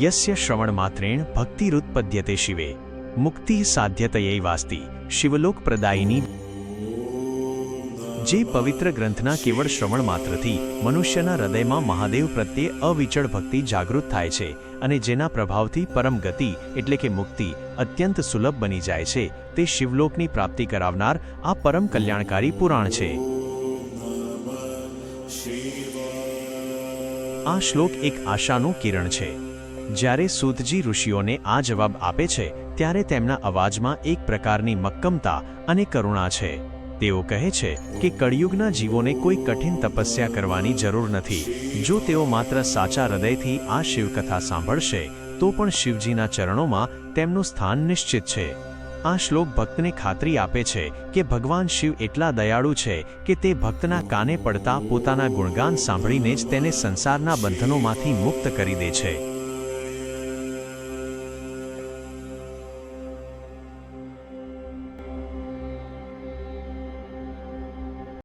યસ્ય શ્રવણમાત્રેણ ભક્તિરુત્પદ્યતે શિવે મુક્તિ સાધ્યતયૈવાસ્તિ શિવલોક પ્રદાયિની। જે પવિત્ર ગ્રંથના કેવળ શ્રવણ માત્રથી મનુષ્યના હૃદયમાં મહાદેવ પ્રત્યે અવિચળ ભક્તિ જાગૃત થાય છે અને જેના પ્રભાવથી પરમ ગતિ એટલે કે મુક્તિ અત્યંત સુલભ બની જાય છે, તે શિવલોકની પ્રાપ્તિ કરાવનાર આ પરમ કલ્યાણકારી પુરાણ છે। આ શ્લોક એક આશાનું કિરણ છે। જ્યારે સૂતજી ઋષિઓને આ જવાબ આપે છે ત્યારે તેમના અવાજમાં એક પ્રકારની મક્કમતા અને કરુણા છે। તેઓ કહે છે કે કળિયુગના જીવોને કોઈ કઠિન તપસ્યા કરવાની જરૂર નથી। જો તેઓ માત્ર સાચા હૃદયથી આ શિવકથા સાંભળશે તો પણ શિવજીના ચરણોમાં તેમનું સ્થાન નિશ્ચિત છે। આ શ્લોક ભક્તને ખાતરી આપે છે કે ભગવાન શિવ એટલા દયાળુ છે કે તે ભક્તના કાને પડતા પોતાના ગુણગાન સાંભળીને જ તેને સંસારના બંધનોમાંથી મુક્ત કરી દે છે।